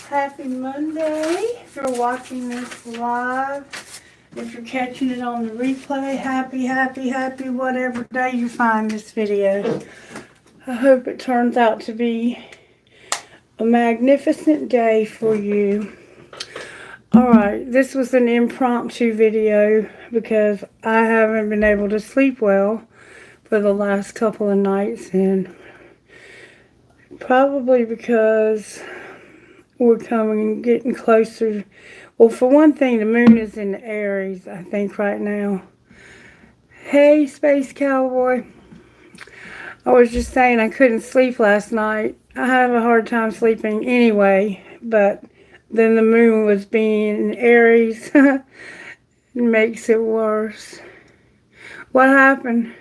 Happy Monday. If you're watching this live, if you're catching it on the replay, happy whatever day you find this video. I hope it turns out to be a magnificent day for you. Alright, this was an impromptu video because I haven't been able to sleep well for the last couple of nights, and probably because we're getting closer. Well, for one thing, the moon is in Aries, I think, right now. Hey, Space Cowboy. I was just saying I couldn't sleep last night. I have a hard time sleeping anyway, but then the moon was being in Aries. It makes it worse. What happened?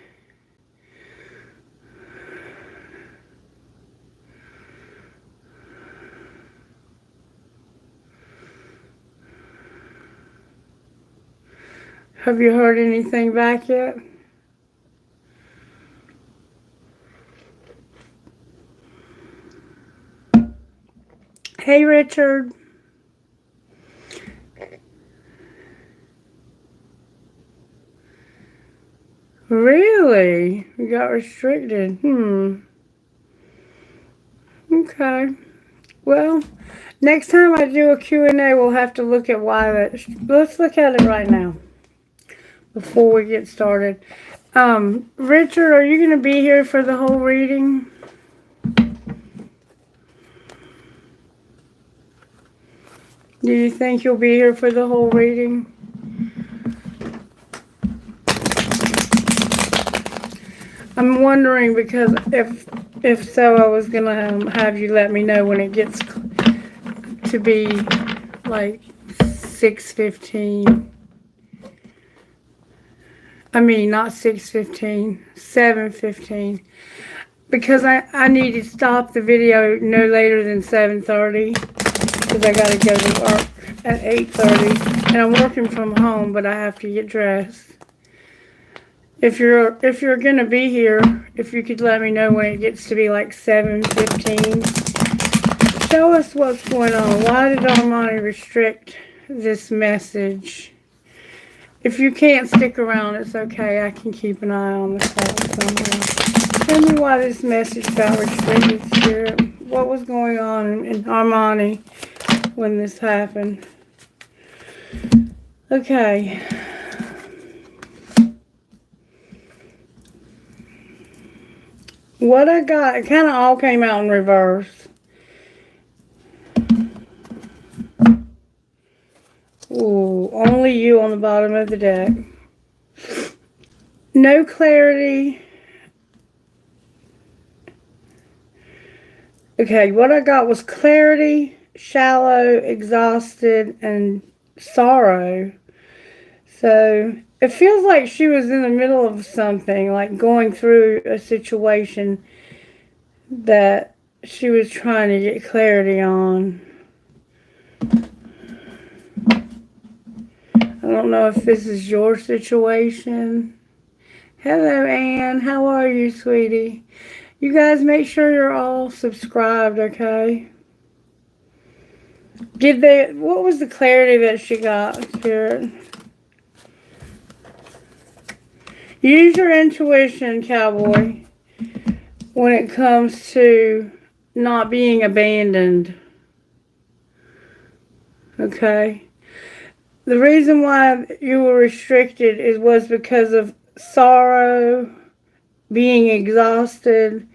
Have you heard anything back yet? Hey, Richard. Really? We got restricted. Okay. Well, next time I do a Q&A, we'll have to look at why that... Let's look at it right now before we get started. Richard, are you going to be here for the whole reading? Do you think you'll be here for the whole reading? I'm wondering because if so, I was going to have you let me know when it gets to be like 6:15. I mean, not 6:15, 7:15. Because I need to stop the video no later than 7:30. Because I got to go to work at 8:30. And I'm working from home, but I have to get dressed. If you're going to be here, if you could let me know when it gets to be like 7:15. Show us what's going on. Why did Armani restrict this message? If you can't stick around, it's okay. I can keep an eye on the phone somewhere. Tell me why this message got restricted, Spirit. What was going on in Armani when this happened? Okay. What I got, it kind of all came out in reverse. Ooh, only you on the bottom of the deck. No clarity. Okay, what I got was clarity, shallow, exhausted, and sorrow. So it feels like she was in the middle of something, like going through a situation that she was trying to get clarity on. I don't know if this is your situation. Hello, Anne. How are you, sweetie? You guys make sure you're all subscribed, okay? What was the clarity that she got, Spirit? Use your intuition, Cowboy, when it comes to not being abandoned. Okay? The reason why you were restricted was because of sorrow, being exhausted,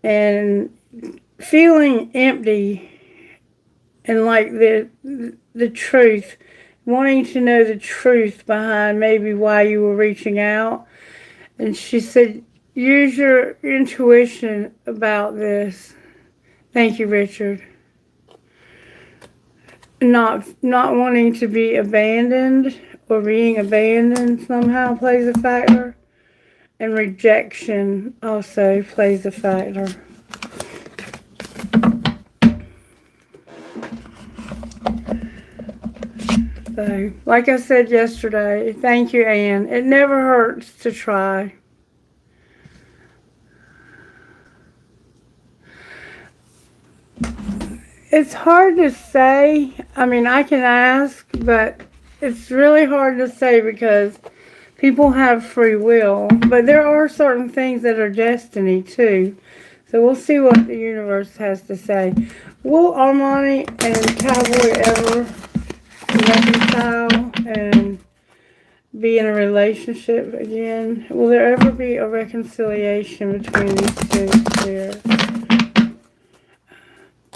and feeling empty, and like the truth, wanting to know the truth behind maybe why you were reaching out. And she said, use your intuition about this. Thank you, Richard. Not wanting to be abandoned or being abandoned somehow plays a factor. And rejection also plays a factor. So, like I said yesterday, thank you, Anne. It never hurts to try. It's hard to say. I mean, I can ask, but it's really hard to say because people have free will. But there are certain things that are destiny too. So we'll see what the universe has to say. Will Armani and Cowboy ever reconcile and be in a relationship again? Will there ever be a reconciliation between these two spirits?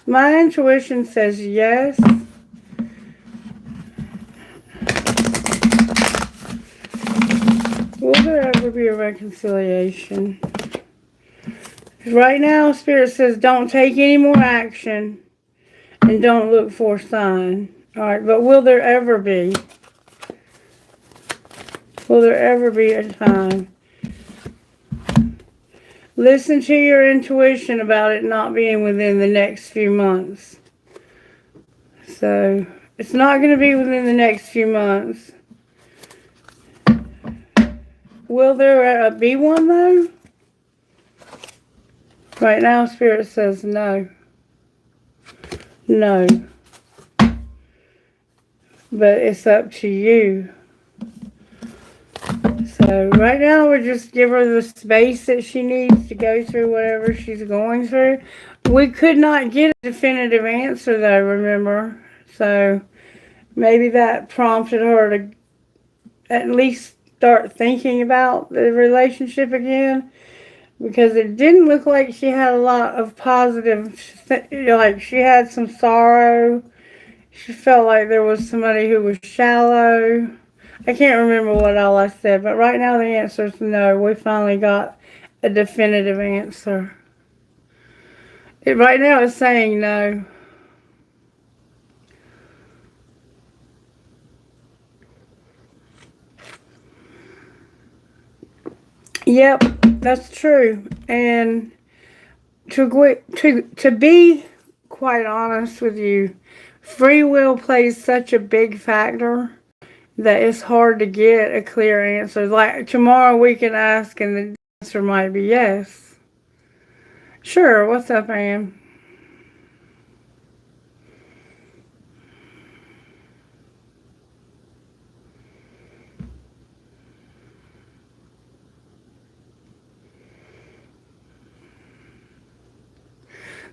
My intuition says yes. Will there ever be a reconciliation? Right now, Spirit says don't take any more action and don't look for a sign. Alright, but will there ever be? Will there ever be a time? Listen to your intuition about it not being within the next few months. So, it's not going to be within the next few months. Will there be one though? Right now, Spirit says no. No. But it's up to you. So right now we'll just give her the space that she needs to go through whatever she's going through. We could not get a definitive answer though, remember? So maybe that prompted her to at least start thinking about the relationship again. Because it didn't look like she had a lot of positive, like she had some sorrow. She felt like there was somebody who was shallow. I can't remember what all I said, but right now the answer is no. We finally got a definitive answer. Right now it's saying no. Yep, that's true. And to be quite honest with you, free will plays such a big factor that it's hard to get a clear answer. Like tomorrow we can ask and the answer might be yes. Sure, what's up, Ann?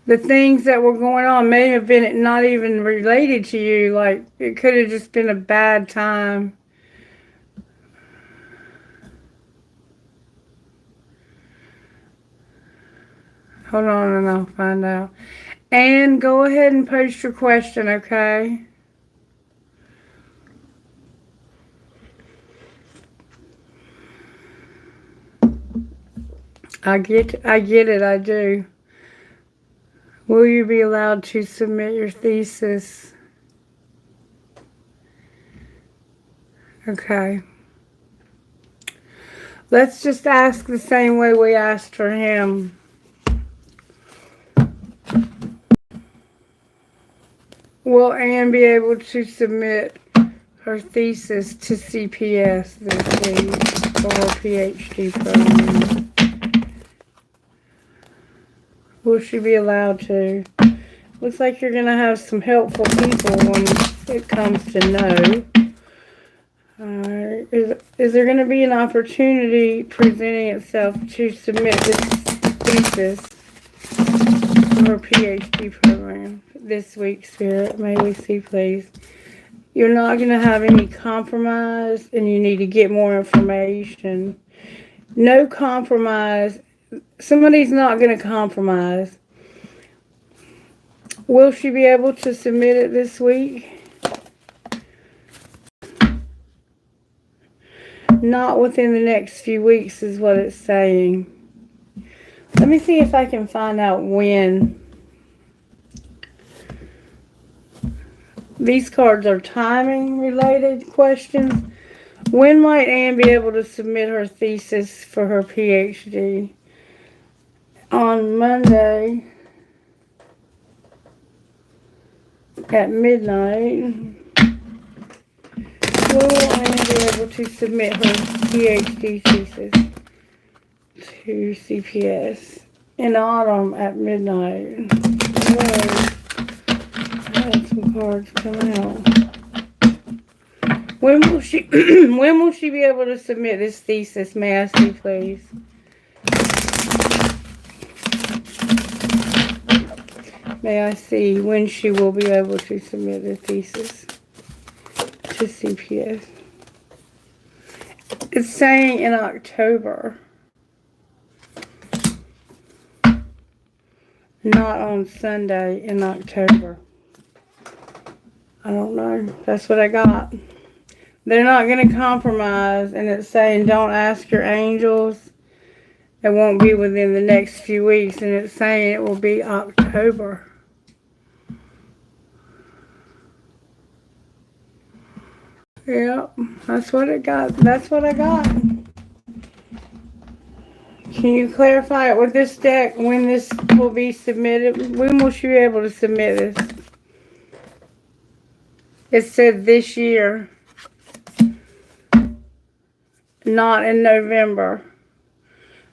The things that were going on may have been not even related to you. Like, it could have just been a bad time. Hold on and I'll find out. And go ahead and post your question, okay? I get it, I do. Will you be allowed to submit your thesis? Okay. Let's just ask the same way we asked for him. Will Anne be able to submit her thesis to CPS this week for her PhD program? Will she be allowed to? Looks like you're going to have some helpful people when it comes to no. Alright, is there going to be an opportunity presenting itself to submit this thesis for her PhD program this week, Spirit? May we see, please? You're not going to have any compromise, and you need to get more information. No compromise. Somebody's not going to compromise. Will she be able to submit it this week? Not within the next few weeks is what it's saying. Let me see if I can find out when. These cards are timing related questions. When might Anne be able to submit her thesis for her PhD? On Monday at midnight. Will Anne be able to submit her PhD thesis to CPS in autumn at midnight? Whoa. cards come out. When will she when will she be able to submit this thesis? May I see, please? May I see when she will be able to submit the thesis to CPS? It's saying in October. Not on Sunday in October. I don't know. That's what I got. They're not going to compromise, and it's saying don't ask your angels. It won't be within the next few weeks, and it's saying it will be October. Yep, that's what it got. That's what I got. Can you clarify it with this deck when this will be submitted? When will she be able to submit this? It said this year, not in November.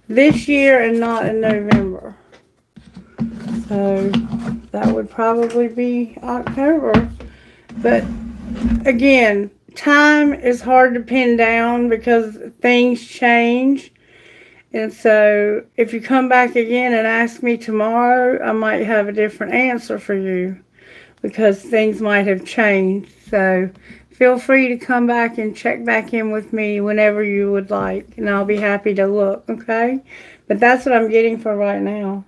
This year and not in November. So that would probably be October. But again, time is hard to pin down because things change. And so if you come back again and ask me tomorrow, I might have a different answer for you because things might have changed. So feel free to come back and check back in with me whenever you would like, and I'll be happy to look, okay? But that's what I'm getting for right now.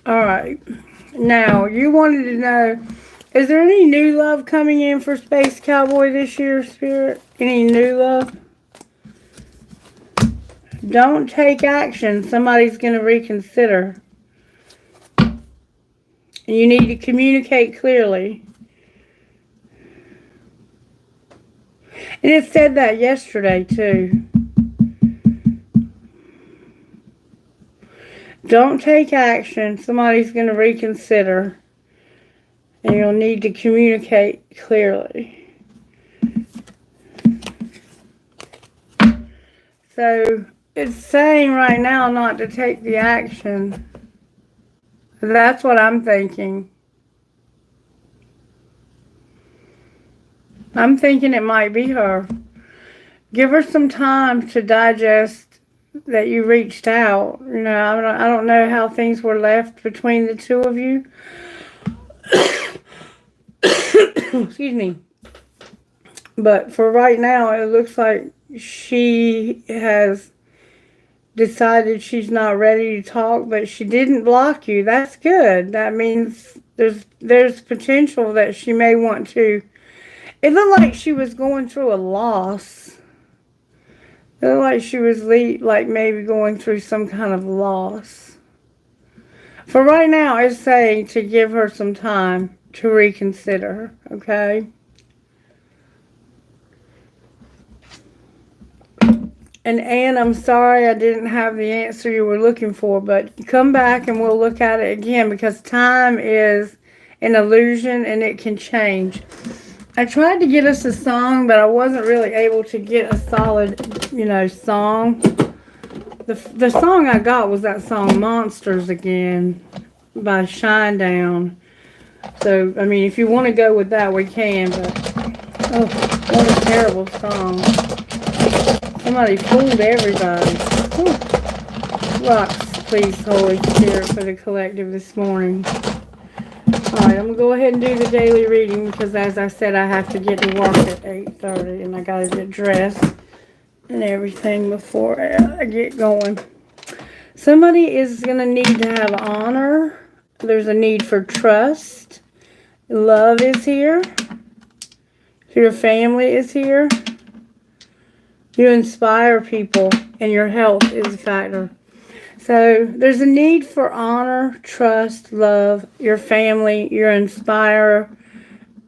All right. Now, you wanted to know, is there any new love coming in for Space Cowboy this year, Spirit? Any new love? Don't take action. Somebody's going to reconsider. And you need to communicate clearly. And it said that yesterday, too. Don't take action. Somebody's going to reconsider. And you'll need to communicate clearly. So, it's saying right now not to take the action. That's what I'm thinking. I'm thinking it might be her. Give her some time to digest that you reached out. You know, I don't know how things were left between the two of you. Excuse me. But for right now, it looks like she has decided she's not ready to talk, but she didn't block you. That's good. That means there's potential that she may want to. It looked like she was going through a loss. It looked like she was like maybe going through some kind of loss. For right now, it's saying to give her some time to reconsider, okay? And Anne, I'm sorry I didn't have the answer you were looking for, but come back and we'll look at it again because time is an illusion and it can change. I tried to get us a song, but I wasn't really able to get a solid, you know, song. The song I got was that song Monsters Again by Shinedown. So, I mean, if you want to go with that, we can, but oh, what a terrible song. Somebody fooled everybody. Whew. Rocks, please, Holy Spirit, for the collective this morning. Alright, I'm going to go ahead and do the daily reading because, as I said, I have to get to work at 8:30 and I got to get dressed and everything before I get going. Somebody is going to need to have honor. There's a need for trust. Love is here. Your family is here. You inspire people, and your health is a factor. So there's a need for honor, trust, love, your family, your inspire,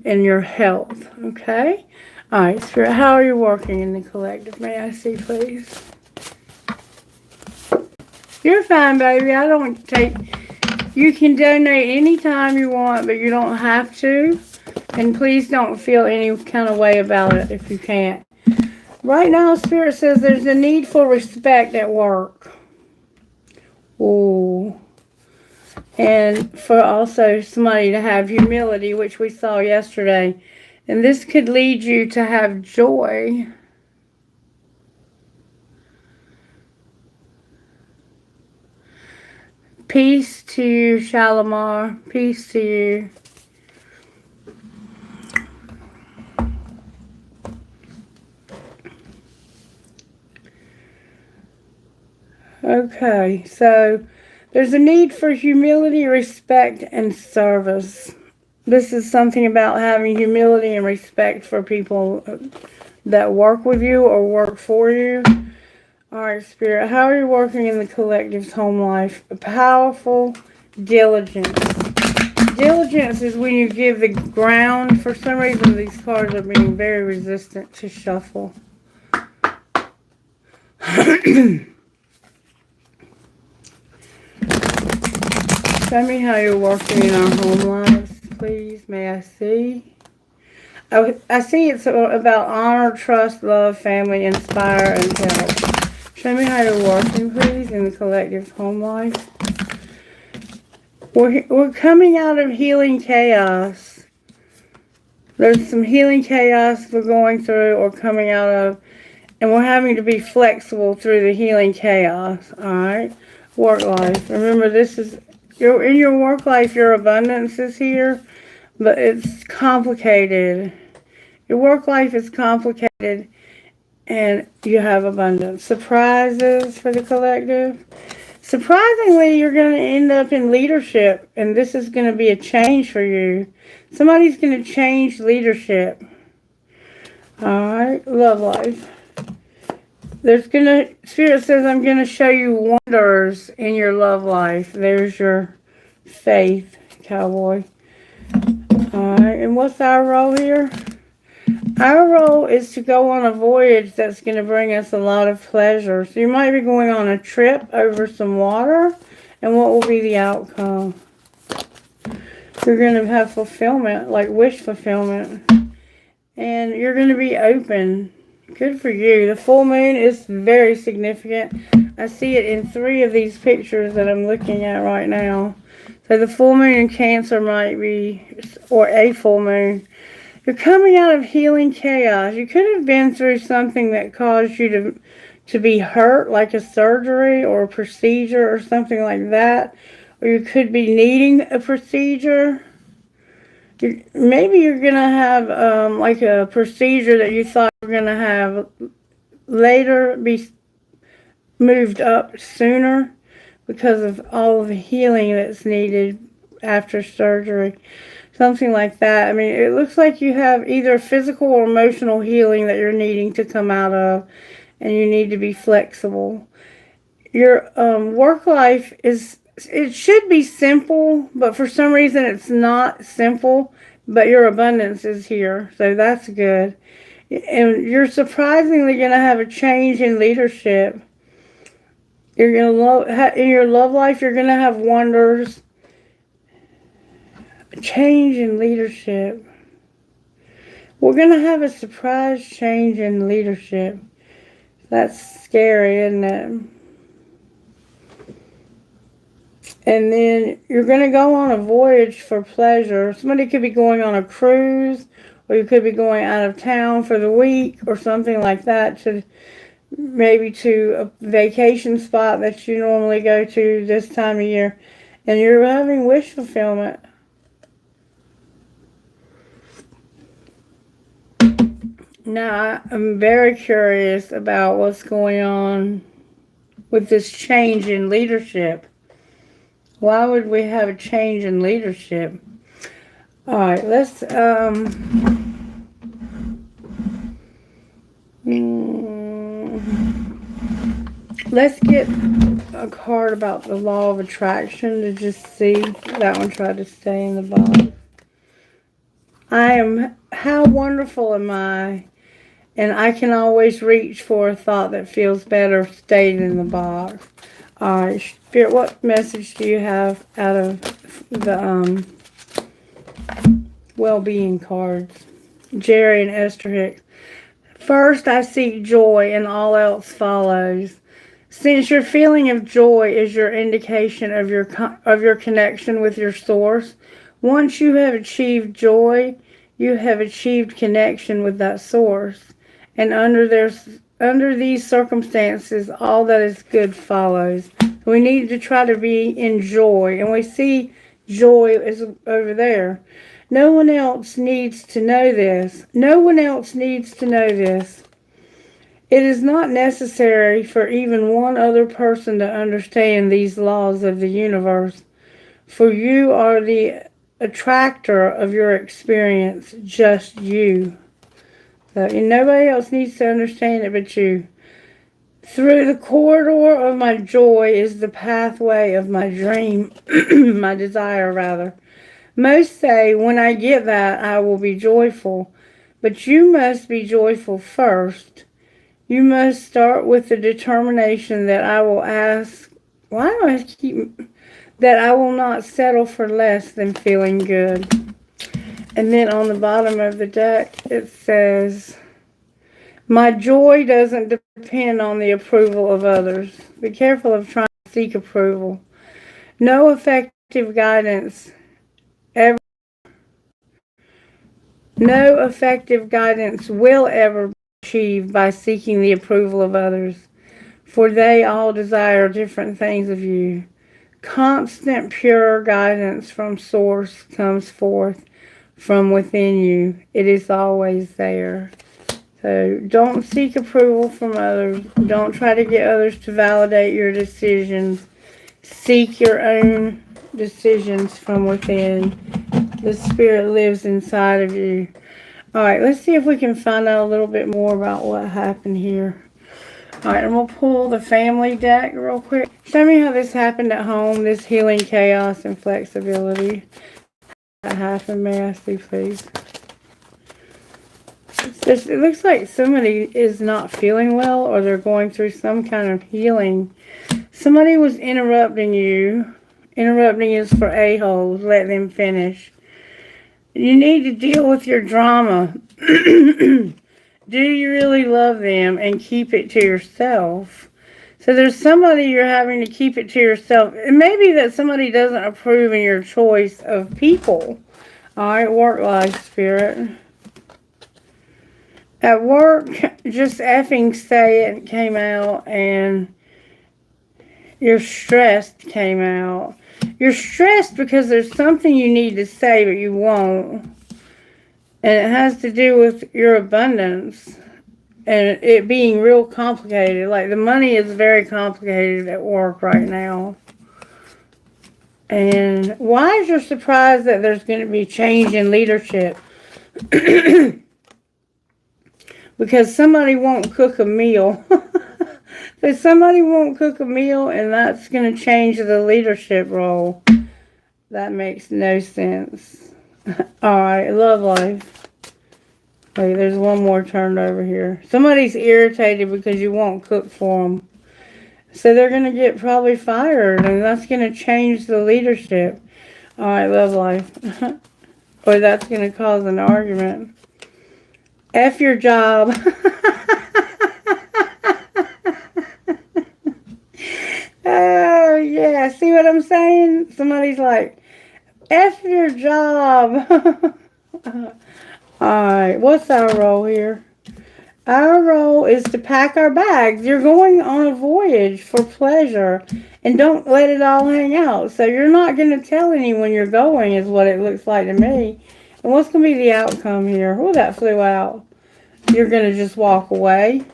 and your health. Okay? All right, Spirit, how are you working in the collective? May I see, please? You're fine, baby. I don't take... You can donate anytime you want, but you don't have to. And please don't feel any kind of way about it if you can't. Right now, Spirit says there's a need for respect at work. Ooh. And for also somebody to have humility, which we saw yesterday. And this could lead you to have joy. Peace to you, Shalimar. Peace to you. Okay, so there's a need for humility, respect, and service. This is something about having humility and respect for people that work with you or work for you. All right, Spirit, how are you working in the collective's home life? Powerful diligence. Diligence is when you give the ground. For some reason, these cards are being very resistant to shuffle. Tell me how you're working in our home lives, please. May I see? I see it's about honor, trust, love, family, inspire, and help. Show me how you're working, please, in the collective's home life. We're coming out of healing chaos. There's some healing chaos we're going through or coming out of, and we're having to be flexible through the healing chaos. All right? Work life. Remember, this is in your work life, your abundance is here, but it's complicated. Your work life is complicated, and you have abundance. Surprises for the collective. Surprisingly, you're going to end up in leadership, and this is going to be a change for you. Somebody's going to change leadership. All right, love life. Spirit says, I'm going to show you wonders in your love life. There's your faith, cowboy. All right, and what's our role here? Our role is to go on a voyage that's going to bring us a lot of pleasure. So you might be going on a trip over some water, and what will be the outcome? You're going to have fulfillment, like wish fulfillment, and you're going to be open. Good for you. The full moon is very significant. I see it in 3 of these pictures that I'm looking at right now. So the full moon in Cancer might be, or a full moon. You're coming out of healing chaos. You could have been through something that caused you to be hurt, like a surgery or a procedure or something like that. Or you could be needing a procedure. Maybe you're going to have like a procedure that you thought you were going to have later be moved up sooner because of all of the healing that's needed after surgery. Something like that. I mean, it looks like you have either physical or emotional healing that you're needing to come out of, and you need to be flexible. Your work life it should be simple, but for some reason it's not simple, but your abundance is here, so that's good. And you're surprisingly going to have a change in leadership. You're going to in your love life, you're going to have wonders. Change in leadership. We're going to have a surprise change in leadership. That's scary, isn't it? And then you're going to go on a voyage for pleasure. Somebody could be going on a cruise, or you could be going out of town for the week or something like that, to maybe to a vacation spot that you normally go to this time of year. And you're having wish fulfillment. Now, I'm very curious about what's going on with this change in leadership. Why would we have a change in leadership? All right, let's get a card about the law of attraction to just see. That one tried to stay in the box. How wonderful am I? And I can always reach for a thought that feels better staying in the box. All right, Spirit, what message do you have out of the well-being cards? Jerry and Esther Hicks. First, I seek joy and all else follows. Since your feeling of joy is your indication of your connection with your source, once you have achieved joy, you have achieved connection with that source. And under these circumstances, all that is good follows. We need to try to be in joy, and we see joy is over there. No one else needs to know this. No one else needs to know this. It is not necessary for even one other person to understand these laws of the universe, for you are the attractor of your experience, just you. So nobody else needs to understand it but you. Through the corridor of my joy is the pathway of my dream, my desire rather. Most say, when I get that, I will be joyful. But you must be joyful first. You must start with the determination that I will ask, why do I keep, that I will not settle for less than feeling good. And then on the bottom of the deck, it says, my joy doesn't depend on the approval of others. Be careful of trying to seek approval. No effective guidance ever, no effective guidance will ever be achieved by seeking the approval of others, for they all desire different things of you. Constant, pure guidance from Source comes forth from within you. It is always there. So don't seek approval from others. Don't try to get others to validate your decisions. Seek your own decisions from within. The Spirit lives inside of you. Alright, let's see if we can find out a little bit more about what happened here. Alright, and we'll pull the family deck real quick. Show me how this happened at home, this healing, chaos, and flexibility. That happened, may I see, please? It looks like somebody is not feeling well, or they're going through some kind of healing. Somebody was interrupting you. Interrupting is for a-holes. Let them finish. You need to deal with your drama. Do you really love them, and keep it to yourself? So there's somebody you're having to keep it to yourself. It may be that somebody doesn't approve of your choice of people. Alright, work life, Spirit. At work, just effing say it came out, and you're stressed came out. You're stressed because there's something you need to say, but you won't. And it has to do with your abundance and it being real complicated. Like, the money is very complicated at work right now. And why is you surprised that there's going to be change in leadership? Because somebody won't cook a meal. But somebody won't cook a meal, and that's going to change the leadership role. That makes no sense. Alright, love life. Wait, there's one more turned over here. Somebody's irritated because you won't cook for them. So they're going to get probably fired, and that's going to change the leadership. Alright, love life. Or that's going to cause an argument. F your job. Oh, yeah. See what I'm saying? Somebody's like, F your job. Alright, what's our role here? Our role is to pack our bags. You're going on a voyage for pleasure. And don't let it all hang out. So you're not going to tell anyone you're going, is what it looks like to me. And what's going to be the outcome here? Oh, that flew out. You're going to just walk away.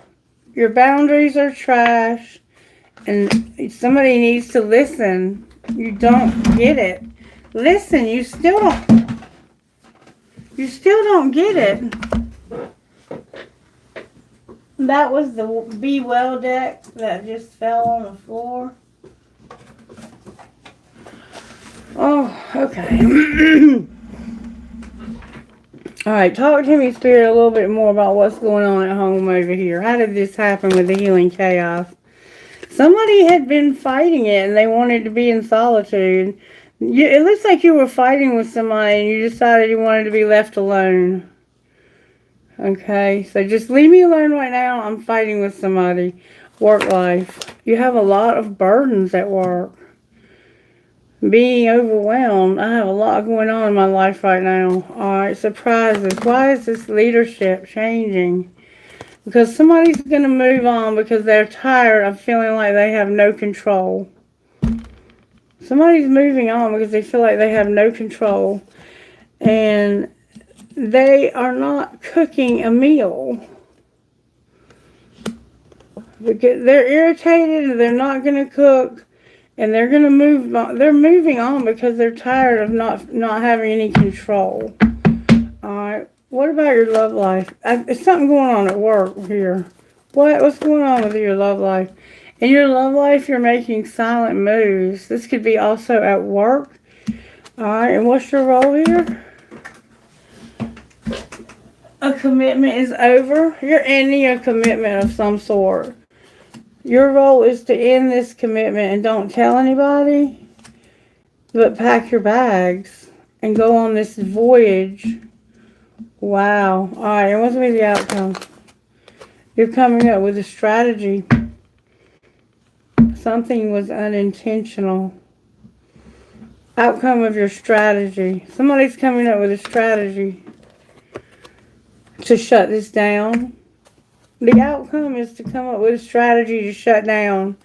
Your boundaries are trash. And somebody needs to listen. You don't get it. Listen, you still don't get it. That was the Be Well deck that just fell on the floor. Oh, okay. Alright, talk to me, Spirit, a little bit more about what's going on at home over here. How did this happen with the healing chaos? Somebody had been fighting it and they wanted to be in solitude. It looks like you were fighting with somebody and you decided you wanted to be left alone. Okay, so just leave me alone right now. I'm fighting with somebody. Work life. You have a lot of burdens at work. Being overwhelmed. I have a lot going on in my life right now. Alright, surprises. Why is this leadership changing? Because somebody's going to move on because they're tired of feeling like they have no control. Somebody's moving on because they feel like they have no control. And they are not cooking a meal. Because they're irritated and they're not going to cook. And they're going to move on. They're moving on because they're tired of not having any control. Alright. What about your love life? It's something going on at work here. What's going on with your love life? In your love life, you're making silent moves. This could be also at work. Alright, and what's your role here? A commitment is over. You're ending a commitment of some sort. Your role is to end this commitment and don't tell anybody, but pack your bags and go on this voyage. Wow. Alright, and what's going to be the outcome? You're coming up with a strategy. Something was unintentional. Outcome of your strategy. Somebody's coming up with a strategy to shut this down. The outcome is to come up with a strategy to shut down.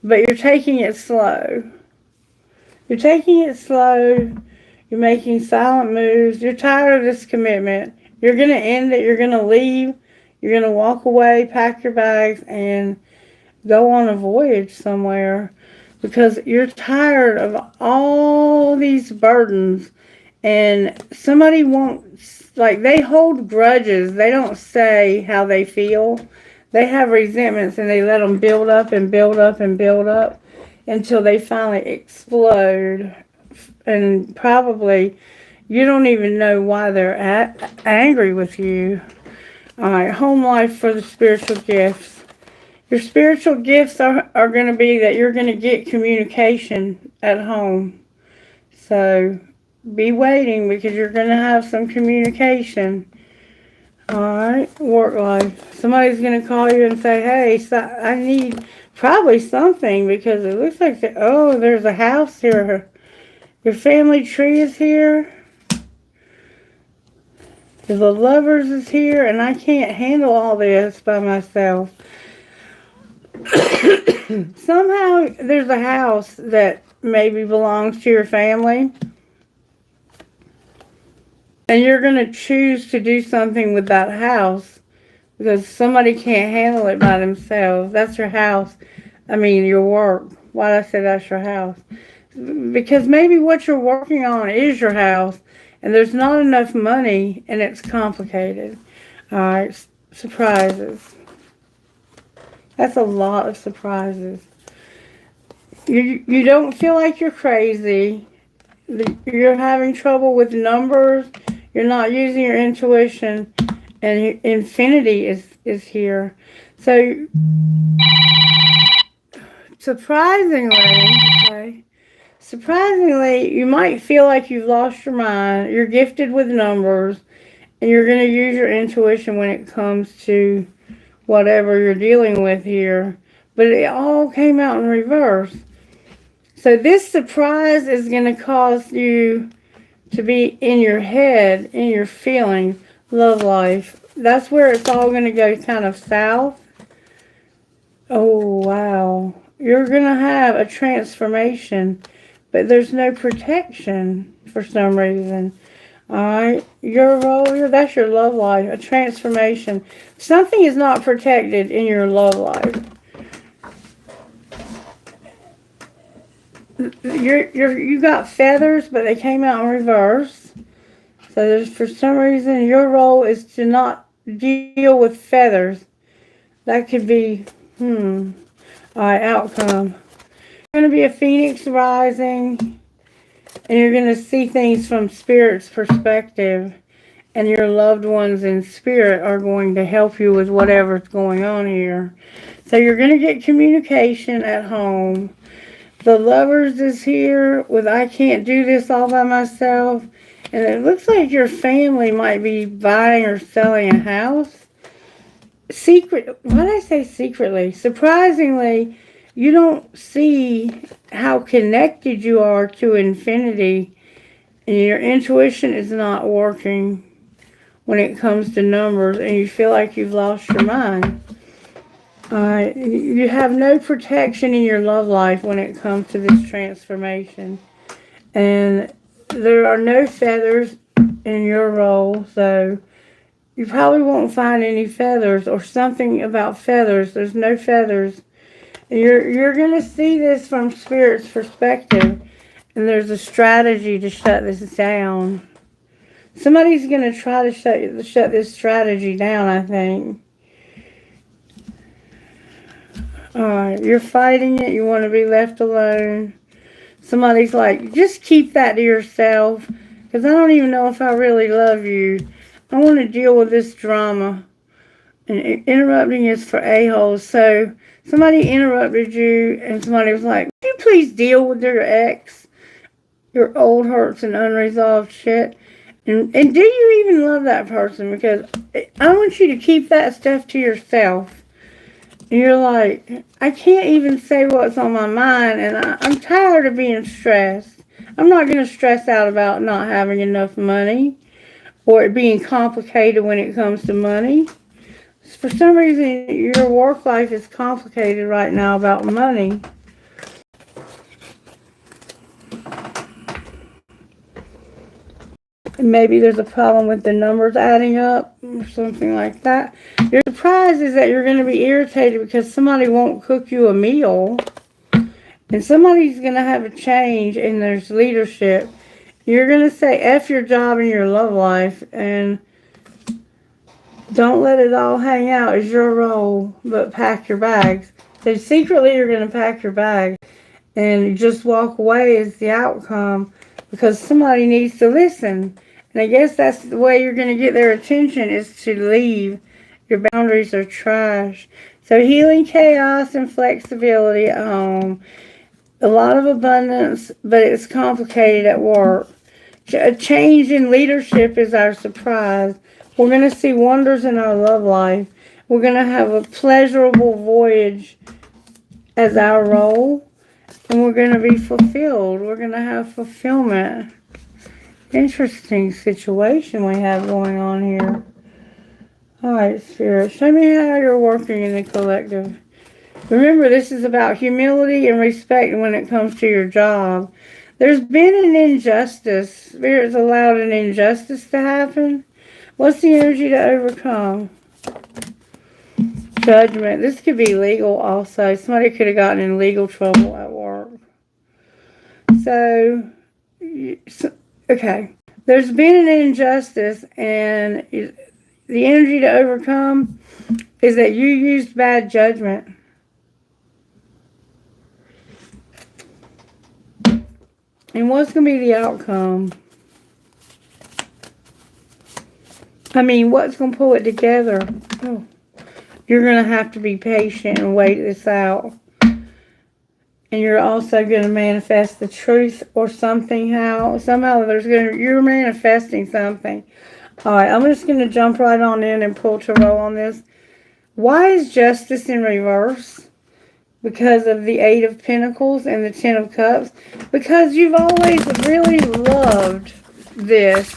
But you're taking it slow. You're taking it slow. You're making silent moves. You're tired of this commitment. You're going to end it. You're going to leave. You're going to walk away, pack your bags, and go on a voyage somewhere. Because you're tired of all these burdens. And somebody won't, like, they hold grudges. They don't say how they feel. They have resentments and they let them build up and build up and build up until they finally explode. And probably you don't even know why they're angry with you. Alright, home life for the spiritual gifts. Your spiritual gifts are going to be that you're going to get communication at home. So be waiting because you're going to have some communication. Alright, work life. Somebody's going to call you and say, hey, I need probably something because it looks like, there's a house here. Your family tree is here. The lovers is here, and I can't handle all this by myself. Somehow there's a house that maybe belongs to your family. And you're going to choose to do something with that house because somebody can't handle it by themselves. That's your house. I mean, your work. Why did I say that's your house? Because maybe what you're working on is your house and there's not enough money and it's complicated. Alright, surprises. That's a lot of surprises. You don't feel like you're crazy. You're having trouble with numbers. You're not using your intuition. And infinity is here. So, surprisingly, you might feel like you've lost your mind. You're gifted with numbers. And you're going to use your intuition when it comes to whatever you're dealing with here. But it all came out in reverse. So this surprise is going to cause you to be in your head, in your feelings, love life. That's where it's all going to go kind of south. Oh, wow. You're going to have a transformation, but there's no protection for some reason. Alright, your role, that's your love life, a transformation. Something is not protected in your love life. You got feathers, but they came out in reverse. So there's, for some reason, your role is to not deal with feathers. That could be, alright, outcome. You're going to be a phoenix rising, and you're going to see things from Spirit's perspective, and your loved ones in Spirit are going to help you with whatever's going on here. So you're going to get communication at home. The lovers is here with I can't do this all by myself. And it looks like your family might be buying or selling a house. Why did I say secretly? Surprisingly, you don't see how connected you are to infinity, and your intuition is not working when it comes to numbers, and you feel like you've lost your mind. You have no protection in your love life when it comes to this transformation. And there are no feathers in your role, so you probably won't find any feathers or something about feathers. There's no feathers. And you're going to see this from Spirit's perspective, and there's a strategy to shut this down. Somebody's going to try to shut this strategy down, I think. Alright, you're fighting it. You want to be left alone. Somebody's like, just keep that to yourself, because I don't even know if I really love you. I want to deal with this drama. And interrupting is for a-holes. So somebody interrupted you, and somebody was like, would you please deal with your ex, your old hurts and unresolved shit? And do you even love that person? Because I want you to keep that stuff to yourself. And you're like, I can't even say what's on my mind, and I'm tired of being stressed. I'm not going to stress out about not having enough money or it being complicated when it comes to money. For some reason, your work life is complicated right now about money. Maybe there's a problem with the numbers adding up or something like that. Your surprise is that you're going to be irritated because somebody won't cook you a meal. And somebody's going to have a change in their leadership. You're going to say F your job and your love life, and don't let it all hang out as your role, but pack your bags. So secretly you're going to pack your bags and just walk away as the outcome, because somebody needs to listen. And I guess that's the way you're going to get their attention, is to leave. Your boundaries are trash. So healing chaos and flexibility at home. A lot of abundance, but it's complicated at work. A change in leadership is our surprise. We're going to see wonders in our love life. We're going to have a pleasurable voyage as our role. And we're going to be fulfilled. We're going to have fulfillment. Interesting situation we have going on here. Alright, Spirit, show me how you're working in the collective. Remember, this is about humility and respect when it comes to your job. There's been an injustice. Spirit's allowed an injustice to happen. What's the energy to overcome? Judgment. This could be legal also. Somebody could have gotten in legal trouble at work. So, okay. There's been an injustice, and the energy to overcome is that you used bad judgment. And what's going to be the outcome? I mean, what's going to pull it together? Oh. You're going to have to be patient and wait this out. And you're also going to manifest the truth or somehow you're manifesting something. Alright, I'm just going to jump right on in and pull tarot on this. Why is justice in reverse? Because of the Eight of Pentacles and the Ten of Cups. Because you've always really loved this.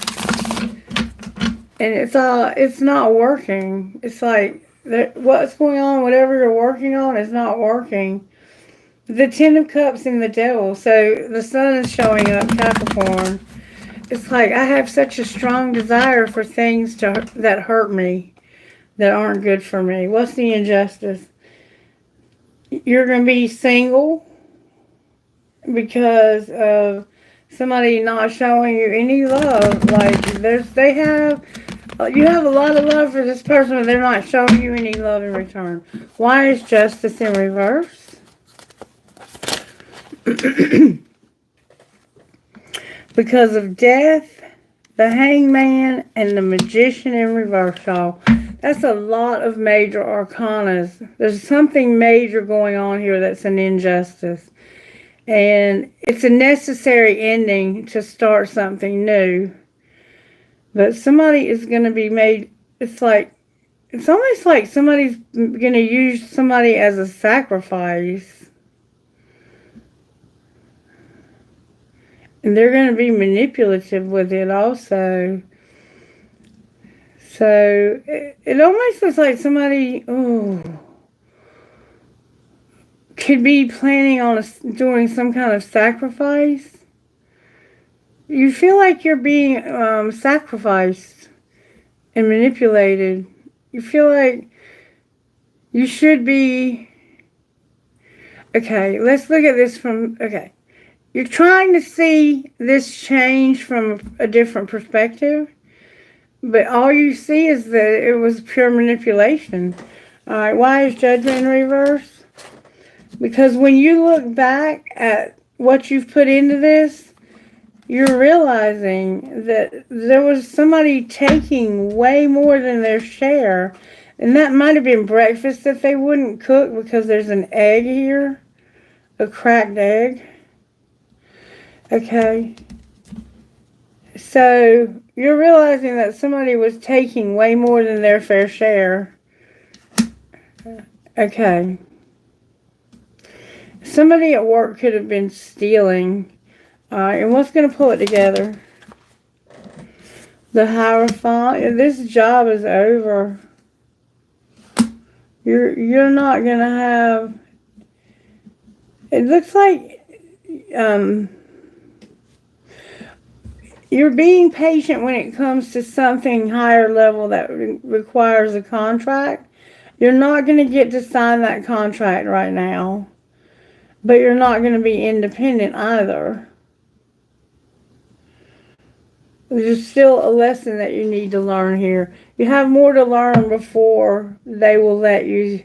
And it's not working. It's like, what's going on, whatever you're working on is not working. The Ten of Cups and the Devil. So the Sun is showing up, Capricorn. It's like, I have such a strong desire for things that hurt me, that aren't good for me. What's the injustice? You're going to be single because of somebody not showing you any love. Like, you have a lot of love for this person, but they're not showing you any love in return. Why is justice in reverse? Because of death, the Hangman, and the Magician in reverse, y'all. That's a lot of major arcanas. There's something major going on here that's an injustice. And it's a necessary ending to start something new. But somebody is going to be made, it's almost like somebody's going to use somebody as a sacrifice. And they're going to be manipulative with it also. So it almost looks like somebody could be planning on doing some kind of sacrifice. You feel like you're being sacrificed and manipulated. You feel like you should be... Okay, let's look at this from... Okay. You're trying to see this change from a different perspective, but all you see is that it was pure manipulation. All right, why is judgment in reverse? Because when you look back at what you've put into this, you're realizing that there was somebody taking way more than their share. And that might have been breakfast that they wouldn't cook because there's an egg here, a cracked egg. Okay. So you're realizing that somebody was taking way more than their fair share. Okay. Somebody at work could have been stealing. Alright, and what's going to pull it together? The Hierophant. This job is over. You're not going to have... It looks like you're being patient when it comes to something higher level that requires a contract. You're not going to get to sign that contract right now. But you're not going to be independent either. There's still a lesson that you need to learn here. You have more to learn before they will let you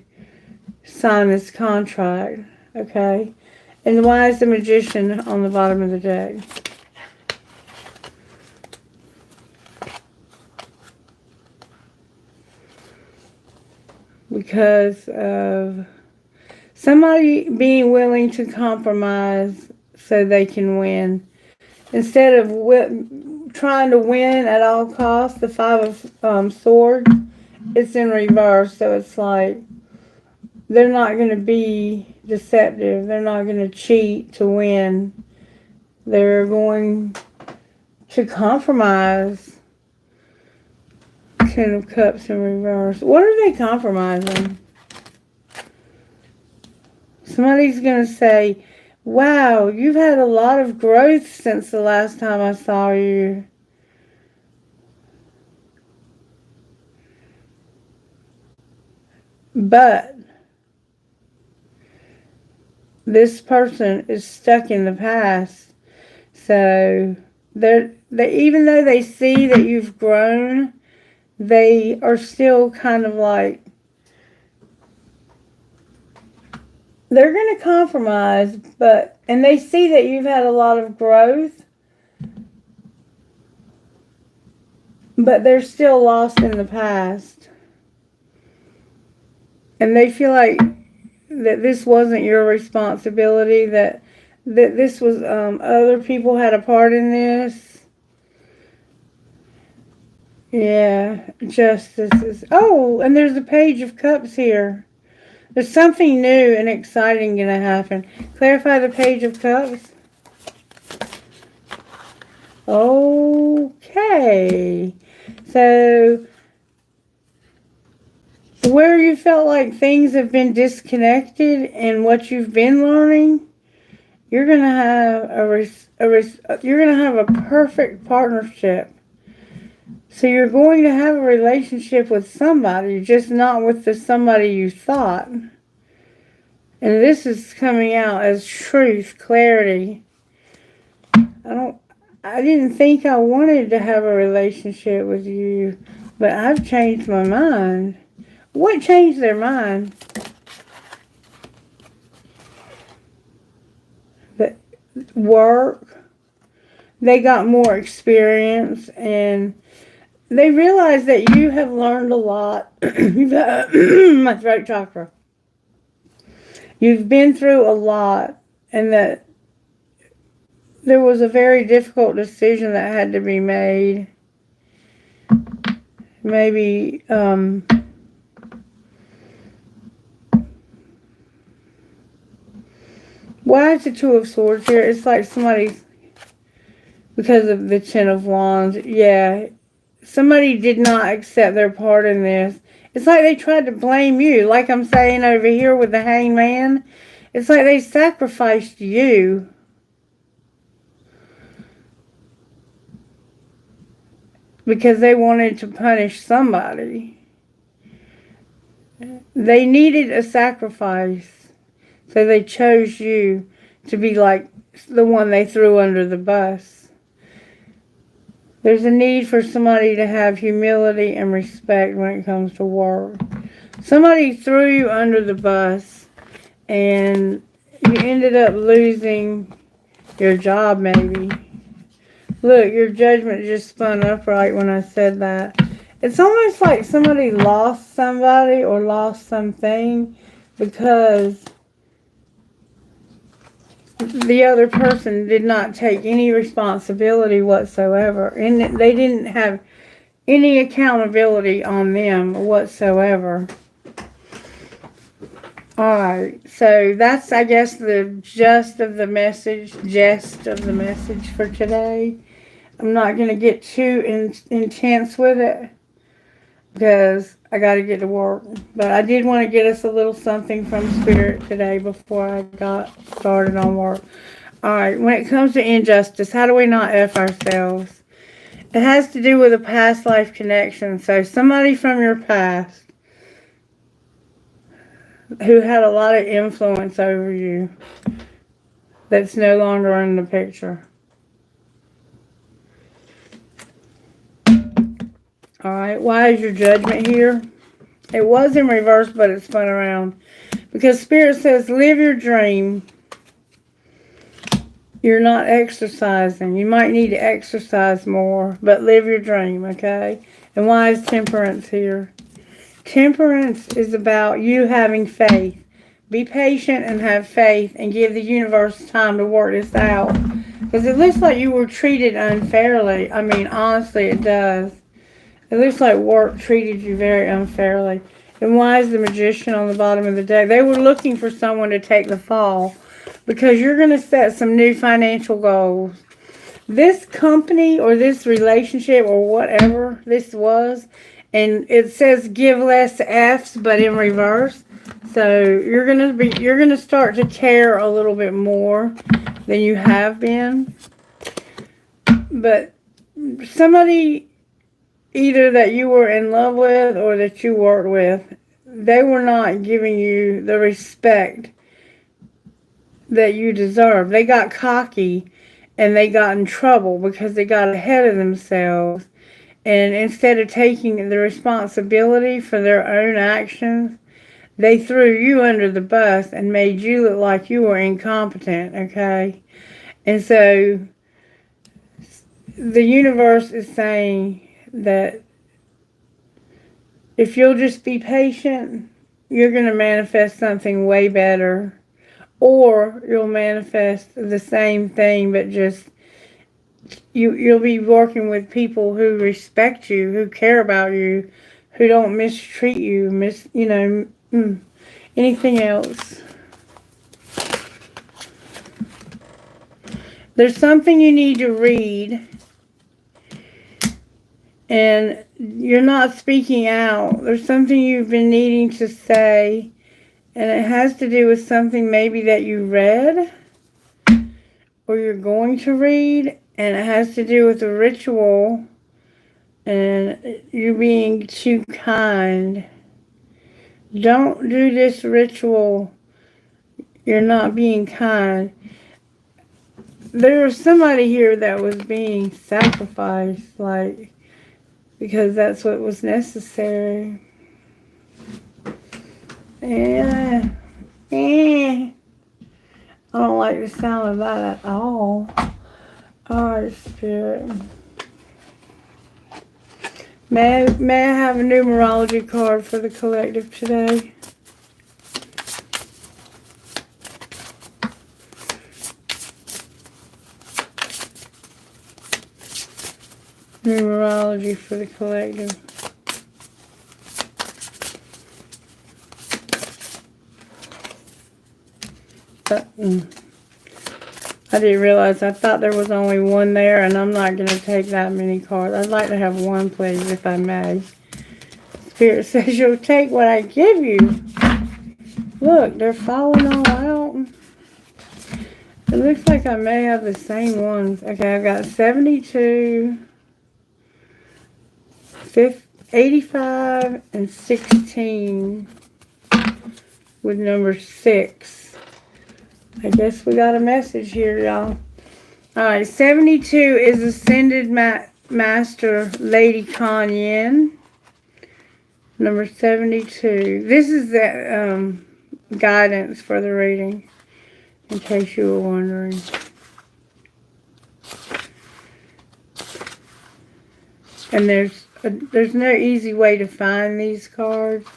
sign this contract. Okay? And why is the Magician on the bottom of the deck? Because of somebody being willing to compromise so they can win. Instead of trying to win at all costs, the Five of Swords, it's in reverse. So it's like they're not going to be deceptive. They're not going to cheat to win. They're going to compromise. Ten of Cups in reverse. What are they compromising? Somebody's going to say, wow, you've had a lot of growth since the last time I saw you. But this person is stuck in the past. So even though they see that you've grown, they are still kind of like, they're going to compromise, and they see that you've had a lot of growth, but they're still lost in the past. And they feel like that this wasn't your responsibility, that this was, other people had a part in this. Yeah, Justice is, oh, and there's a Page of Cups here. There's something new and exciting going to happen. Clarify the Page of Cups. Okay. So, where you felt like things have been disconnected and what you've been learning, you're going to have you're going to have a perfect partnership. So you're going to have a relationship with somebody, just not with the somebody you thought. And this is coming out as truth, clarity. I didn't think I wanted to have a relationship with you, but I've changed my mind. What changed their mind? The work. They got more experience, and they realize that you have learned a lot. My throat chakra. You've been through a lot, and that there was a very difficult decision that had to be made. Maybe, why is the Two of Swords here? It's like somebody's because of the Ten of Wands. Yeah, somebody did not accept their part in this. It's like they tried to blame you, like I'm saying over here with the Hangman. It's like they sacrificed you. Because they wanted to punish somebody. They needed a sacrifice. So they chose you to be like the one they threw under the bus. There's a need for somebody to have humility and respect when it comes to work. Somebody threw you under the bus and you ended up losing your job maybe. Look, your judgment just spun upright when I said that. It's almost like somebody lost somebody or lost something because the other person did not take any responsibility whatsoever. And they didn't have any accountability on them whatsoever. Alright, so that's, I guess, the gist of the message for today. I'm not going to get too intense with it because I got to get to work. But I did want to get us a little something from Spirit today before I got started on work. Alright, when it comes to injustice, how do we not F ourselves? It has to do with a past life connection. So somebody from your past who had a lot of influence over you that's no longer in the picture. Alright, why is your judgment here? It was in reverse, but it spun around. Because Spirit says, live your dream. You're not exercising. You might need to exercise more, but live your dream, okay? And why is temperance here? Temperance is about you having faith. Be patient and have faith and give the universe time to work this out. Because it looks like you were treated unfairly. I mean, honestly, it does. It looks like work treated you very unfairly. And why is the Magician on the bottom of the deck? They were looking for someone to take the fall. Because you're going to set some new financial goals. This company or this relationship or whatever this was, and it says give less F's, but in reverse. So you're gonna start to care a little bit more than you have been. But somebody either that you were in love with or that you worked with, they were not giving you the respect that you deserve. They got cocky and they got in trouble because they got ahead of themselves. And instead of taking the responsibility for their own actions, they threw you under the bus and made you look like you were incompetent, okay? And so the universe is saying that if you'll just be patient, you're going to manifest something way better. Or you'll manifest the same thing, but just you'll be working with people who respect you, who care about you, who don't mistreat you, anything else. There's something you need to read, and you're not speaking out. There's something you've been needing to say, and it has to do with something maybe that you read, or you're going to read, and it has to do with a ritual and you being too kind. Don't do this ritual. You're not being kind. There was somebody here that was being sacrificed, because that's what was necessary. Yeah. I don't like the sound of that at all. Alright, Spirit. May I have a numerology card for the collective today? Numerology for the collective. I didn't realize, I thought there was only one there, and I'm not going to take that many cards. I'd like to have one, please, if I may. Spirit says you'll take what I give you. Look, they're falling all out. It looks like I may have the same ones. Okay, I've got 72, 85, and 16 with number 6. I guess we got a message here, y'all. Alright, 72 is Ascended Master Lady Kuan Yin. Number 72. This is the guidance for the reading, in case you were wondering. And there's no easy way to find these cards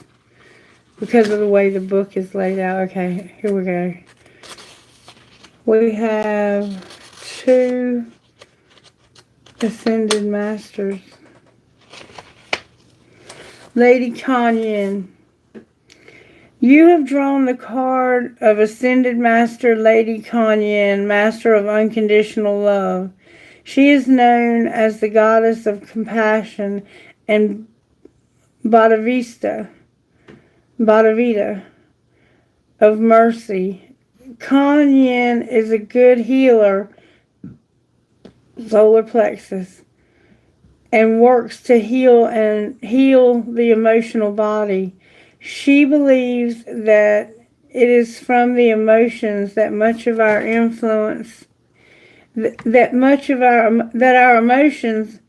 because of the way the book is laid out. Okay, here we go. We have 2 Ascended Masters. Lady Kuan Yin. You have drawn the card of Ascended Master Lady Kuan Yin, Master of Unconditional Love. She is known as the Goddess of Compassion and Bhadavita of Mercy. Kuan Yin is a good healer, solar plexus, and works to heal the emotional body. She believes that it is from the emotions that much of our influence, that our emotions,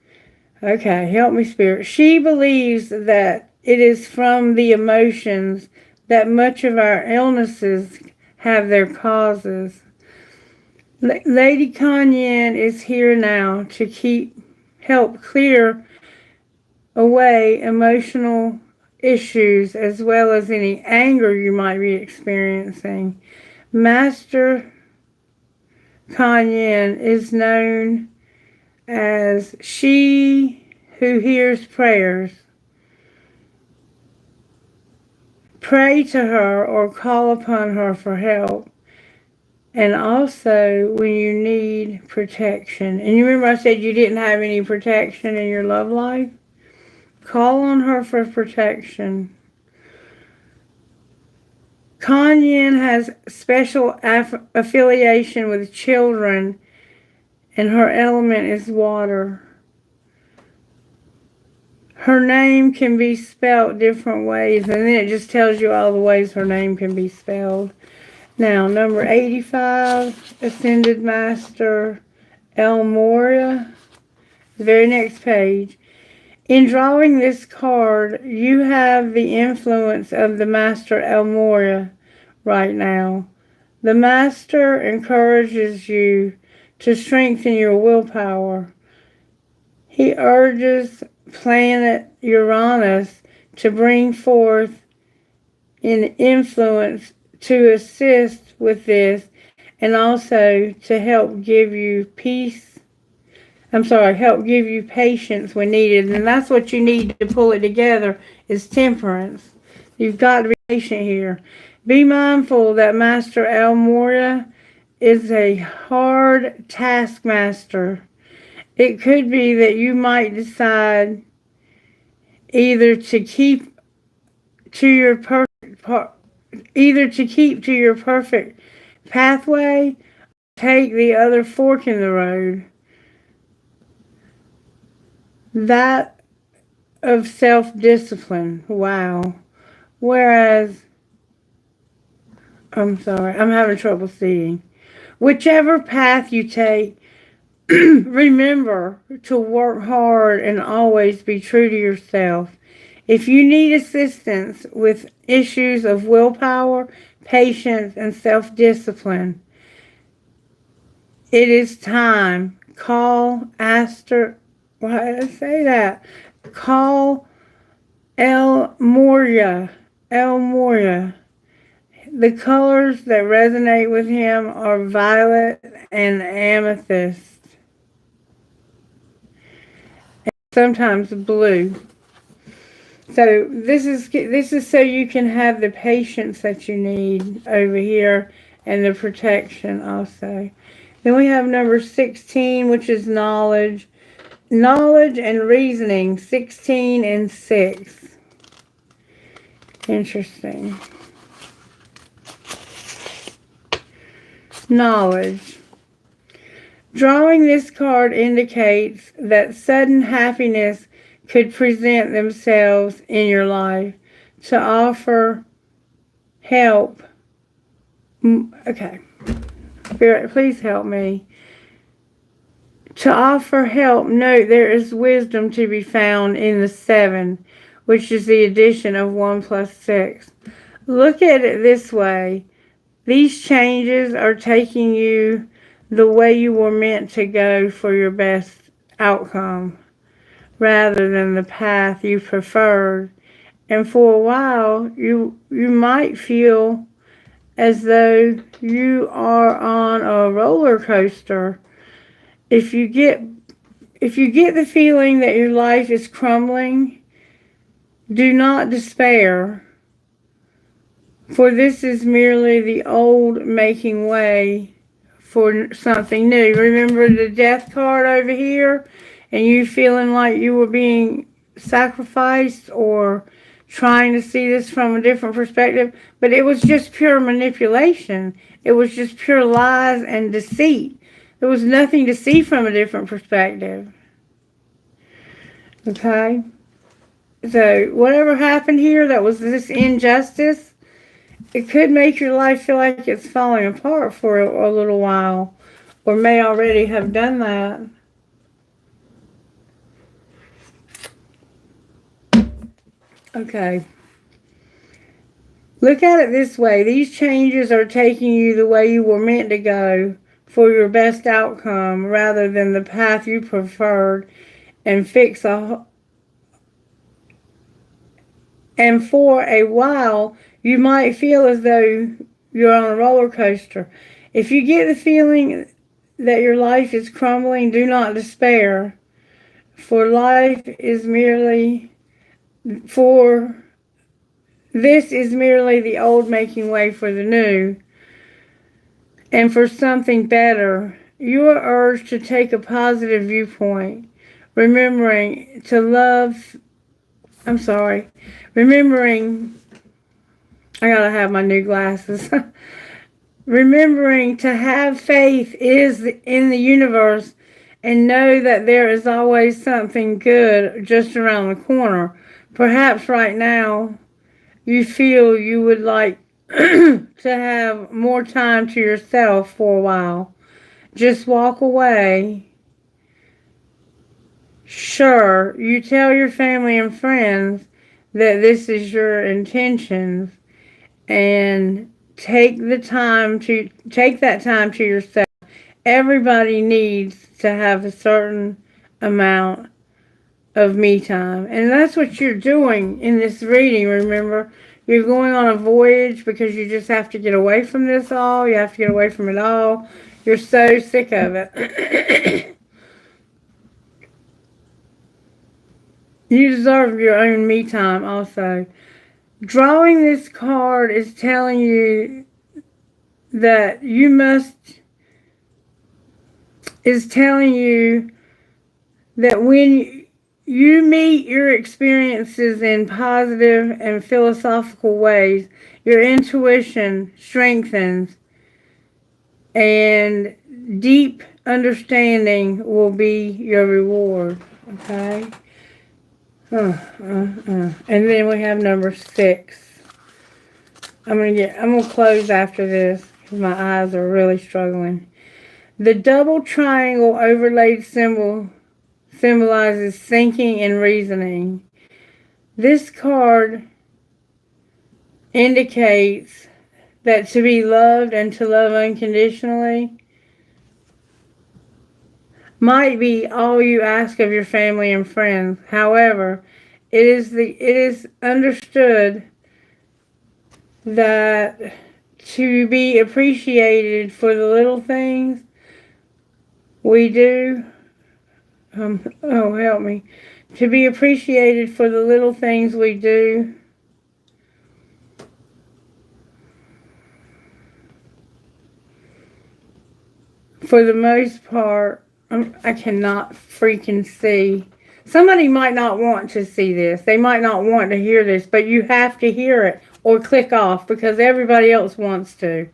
okay, help me, Spirit. She believes that it is from the emotions that much of our illnesses have their causes. Lady Kuan Yin is here now to help clear away emotional issues as well as any anger you might be experiencing. Master Kuan Yin is known as she who hears prayers. Pray to her or call upon her for help. And also when you need protection. And you remember I said you didn't have any protection in your love life? Call on her for protection. Kuan Yin has special affiliation with children, and her element is water. Her name can be spelled different ways, and then it just tells you all the ways her name can be spelled. Now, number 85, Ascended Master El Moria, the very next page. In drawing this card, you have the influence of the Master El Moria right now. The Master encourages you to strengthen your willpower. He urges planet Uranus to bring forth an influence to assist with this and also to help give you help give you patience when needed. And that's what you need to pull it together is temperance. You've got to be patient here. Be mindful that Master El Moria is a hard taskmaster. It could be that you might decide either to keep to your perfect pathway, or take the other fork in the road. That of self-discipline. Wow. Whereas, I'm sorry, I'm having trouble seeing. Whichever path you take, remember to work hard and always be true to yourself. If you need assistance with issues of willpower, patience, and self-discipline, it is time. Call why did I say that? Call El Moria. El Moria. The colors that resonate with him are violet and amethyst. And sometimes blue. So this is so you can have the patience that you need over here and the protection also. Then we have number 16, which is knowledge. Knowledge and reasoning, 16 and 6. Interesting. Knowledge. Drawing this card indicates that sudden happiness could present themselves in your life to offer help. Okay. Spirit, please help me. To offer help, note there is wisdom to be found in the 7, which is the addition of 1 plus 6. Look at it this way. These changes are taking you the way you were meant to go for your best outcome, rather than the path you preferred. And for a while, you might feel as though you are on a roller coaster. If you get the feeling that your life is crumbling, do not despair, for this is merely the old making way for something new. Remember the death card over here, and you feeling like you were being sacrificed or trying to see this from a different perspective, but it was just pure manipulation. It was just pure lies and deceit. There was nothing to see from a different perspective. Okay? So whatever happened here that was this injustice, it could make your life feel like it's falling apart for a little while, or may already have done that. Okay. Look at it this way. These changes are taking you the way you were meant to go for your best outcome, rather than the path you preferred, and for a while, you might feel as though you're on a roller coaster. If you get the feeling that your life is crumbling, do not despair, for this is merely the old making way for the new, and for something better. You are urged to take a positive viewpoint, remembering, I gotta have my new glasses. Remembering to have faith in the universe, and know that there is always something good just around the corner. Perhaps right now you feel you would like to have more time to yourself for a while. Just walk away. Sure, you tell your family and friends that this is your intentions, and take that time to yourself. Everybody needs to have a certain amount of me time, and that's what you're doing in this reading. Remember, you're going on a voyage because you just have to get away from this all. You have to get away from it all. You're so sick of it. You deserve your own me time also. Drawing this card is telling you that when you meet your experiences in positive and philosophical ways, your intuition strengthens, and deep understanding will be your reward. Okay? And then we have number 6. I'm gonna close after this because my eyes are really struggling. The double triangle overlaid symbol symbolizes thinking and reasoning. This card indicates that to be loved and to love unconditionally might be all you ask of your family and friends. However, it is understood that to be appreciated for the little things we do, help me. To be appreciated for the little things we do for the most part, I cannot freaking see. Somebody might not want to see this. They might not want to hear this, but you have to hear it or click off because everybody else wants to.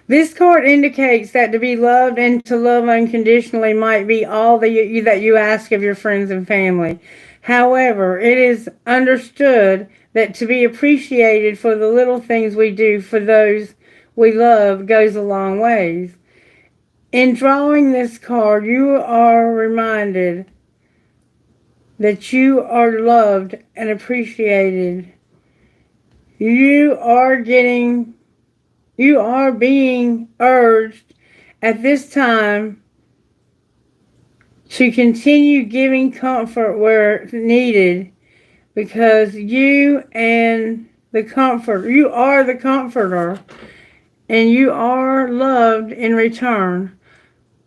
This card indicates that to be loved and to love unconditionally might be all that you ask of your friends and family. However, it is understood that to be appreciated for the little things we do for those we love goes a long ways. In drawing this card, you are reminded that you are loved and appreciated. You are being urged at this time to continue giving comfort where needed because you are the comforter and you are loved in return.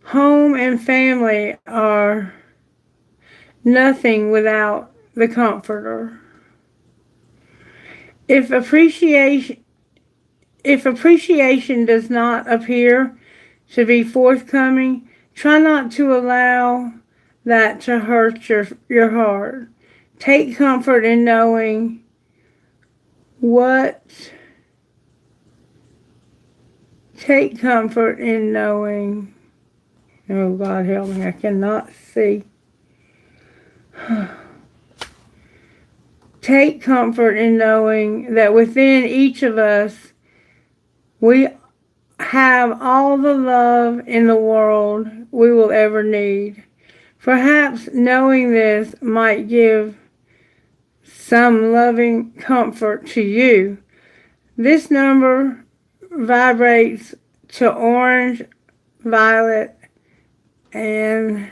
Home and family are nothing without the comforter. If appreciation does not appear to be forthcoming, try not to allow that to hurt your heart. Take comfort in knowing oh God help me, I cannot see. Take comfort in knowing that within each of us, we have all the love in the world we will ever need. Perhaps knowing this might give some loving comfort to you. This number vibrates to orange, violet, and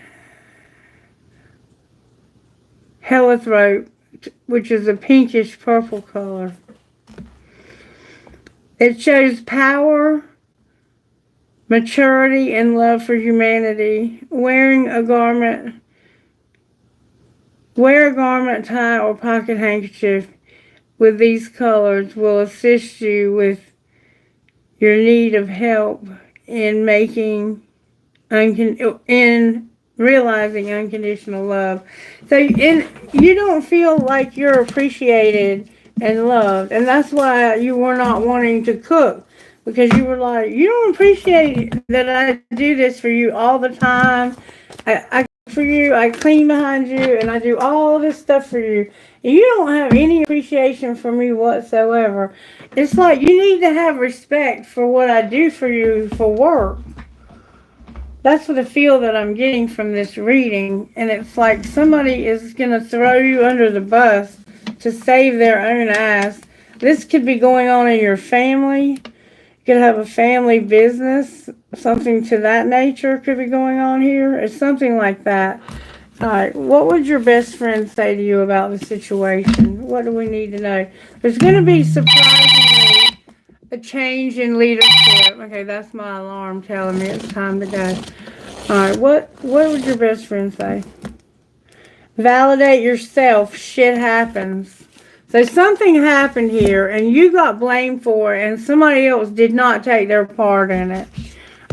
heliotrope, which is a pinkish purple color. It shows power, maturity, and love for humanity. Wear a garment, tie, or pocket handkerchief with these colors will assist you with your need of help in realizing unconditional love. So you don't feel like you're appreciated and loved, and that's why you were not wanting to cook, because you were like, you don't appreciate that I do this for you all the time. I for you, I clean behind you, and I do all this stuff for you. And you don't have any appreciation for me whatsoever. It's like you need to have respect for what I do for you for work. That's what I feel that I'm getting from this reading. And it's like somebody is going to throw you under the bus to save their own ass. This could be going on in your family. You could have a family business. Something to that nature could be going on here. It's something like that. All right. What would your best friend say to you about the situation? What do we need to know? There's going to be surprisingly a change in leadership. Okay, that's my alarm telling me it's time to go. All right, what would your best friend say? Validate yourself. Shit happens. So something happened here, and you got blamed for it, and somebody else did not take their part in it.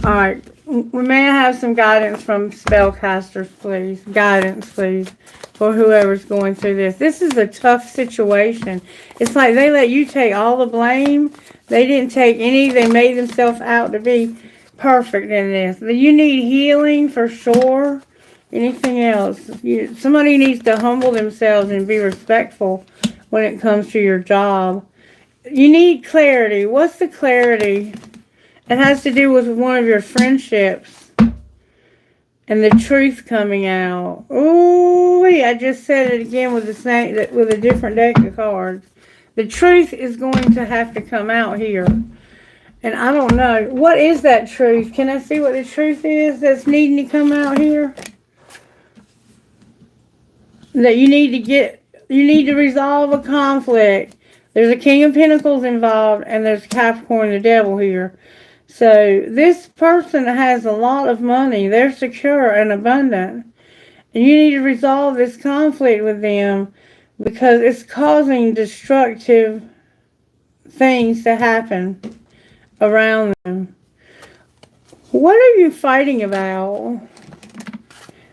All right, we may have some guidance from spellcasters, please. Guidance, please, for whoever's going through this. This is a tough situation. It's like they let you take all the blame. They didn't take any. They made themselves out to be perfect in this. You need healing for sure. Anything else? Somebody needs to humble themselves and be respectful when it comes to your job. You need clarity. What's the clarity? It has to do with one of your friendships and the truth coming out. Oh, I just said it again with a different deck of cards. The truth is going to have to come out here. And I don't know. What is that truth? Can I see what the truth is that's needing to come out here? That you need to resolve a conflict. There's a King of Pentacles involved, and there's Capricorn, the devil here. So this person has a lot of money. They're secure and abundant. And you need to resolve this conflict with them because it's causing destructive things to happen around them. What are you fighting about?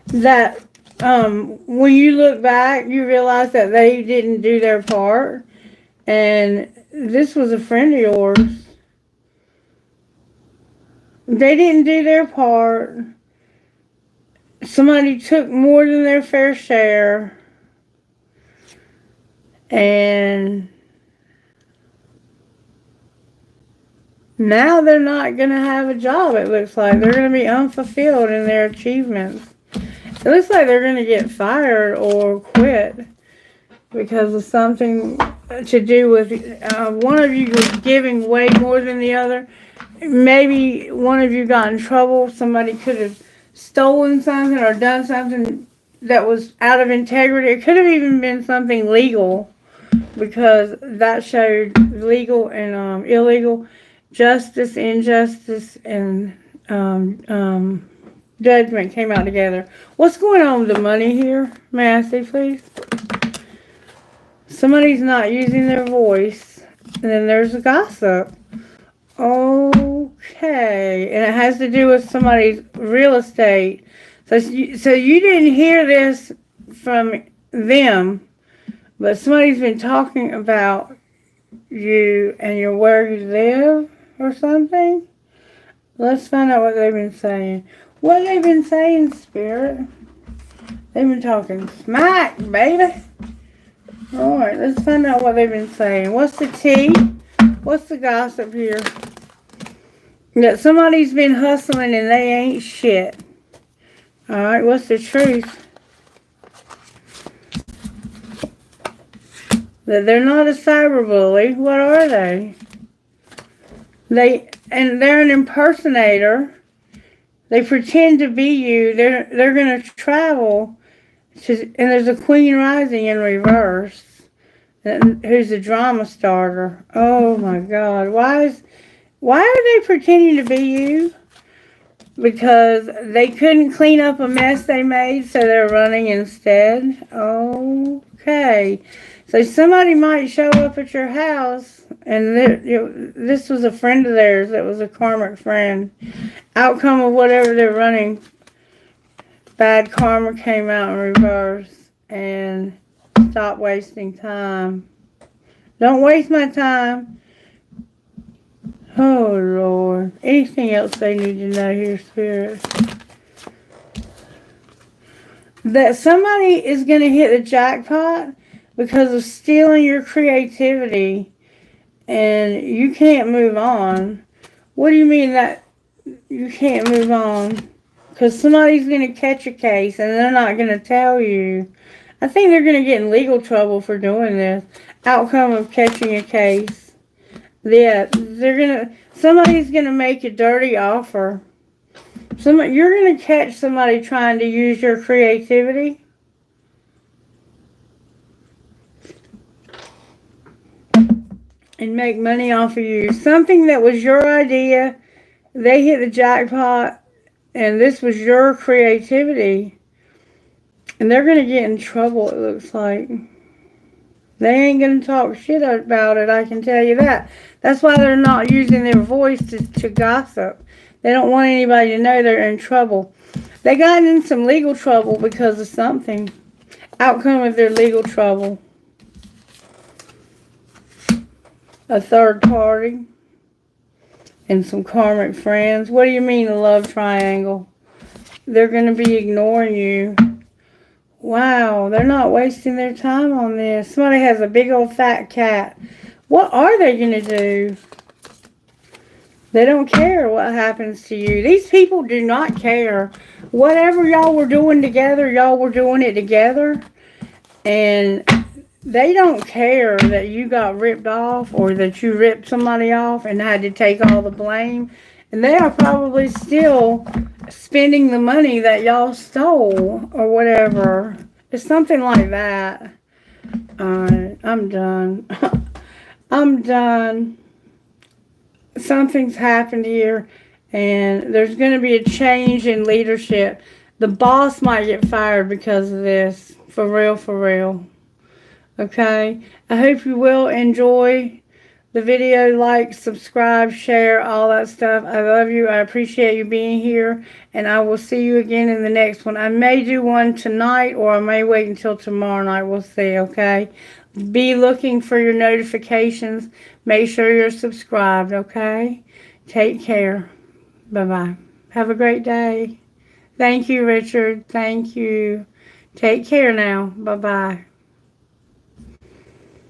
That when you look back, you realize that they didn't do their part, and this was a friend of yours. They didn't do their part. Somebody took more than their fair share, and now they're not going to have a job, it looks like. They're going to be unfulfilled in their achievements. It looks like they're going to get fired or quit because of something to do with one of you was giving way more than the other. Maybe one of you got in trouble. Somebody could have stolen something or done something that was out of integrity. It could have even been something legal, because that showed legal and illegal, justice, injustice, and judgment came out together. What's going on with the money here? May I see, please? Somebody's not using their voice. And then there's a gossip. Okay. And it has to do with somebody's real estate. So you didn't hear this from them, but somebody's been talking about you and where you live or something. Let's find out what they've been saying. What they've been saying, Spirit? They've been talking smack, baby. Alright, let's find out what they've been saying. What's the tea? What's the gossip here? That somebody's been hustling and they ain't shit. Alright, what's the truth? That they're not a cyberbully. What are they? They're an impersonator. They pretend to be you. They're going to travel. And there's a Queen Rising in reverse. Who's a drama starter. Oh my God. Why are they pretending to be you? Because they couldn't clean up a mess they made, so they're running instead. Okay. So somebody might show up at your house, and this was a friend of theirs that was a karmic friend. Outcome of whatever they're running, bad karma came out in reverse. And stop wasting time. Don't waste my time. Oh, Lord. Anything else they need to know here, Spirit? That somebody is going to hit the jackpot because of stealing your creativity, and you can't move on. What do you mean that you can't move on? Because somebody's going to catch a case and they're not going to tell you. I think they're going to get in legal trouble for doing this. Outcome of catching a case. Yeah, somebody's going to make a dirty offer. You're going to catch somebody trying to use your creativity. And make money off of you. Something that was your idea, they hit the jackpot, and this was your creativity. And they're going to get in trouble, it looks like. They ain't going to talk shit about it, I can tell you that. That's why they're not using their voice to gossip. They don't want anybody to know they're in trouble. They got in some legal trouble because of something. Outcome of their legal trouble. A third party. And some karmic friends. What do you mean a love triangle? They're going to be ignoring you. Wow, they're not wasting their time on this. Somebody has a big old fat cat. What are they going to do? They don't care what happens to you. These people do not care. Whatever y'all were doing together, y'all were doing it together. And they don't care that you got ripped off or that you ripped somebody off and had to take all the blame. And they are probably still spending the money that y'all stole or whatever. It's something like that. Alright, I'm done. I'm done. Something's happened here, and there's going to be a change in leadership. The boss might get fired because of this. For real, for real. Okay? I hope you will enjoy the video, like, subscribe, share, all that stuff. I love you. I appreciate you being here. And I will see you again in the next one. I may do one tonight, or I may wait until tomorrow night. We'll see, okay? Be looking for your notifications. Make sure you're subscribed, okay? Take care. Bye-bye. Have a great day. Thank you, Richard. Thank you. Take care now. Bye-bye.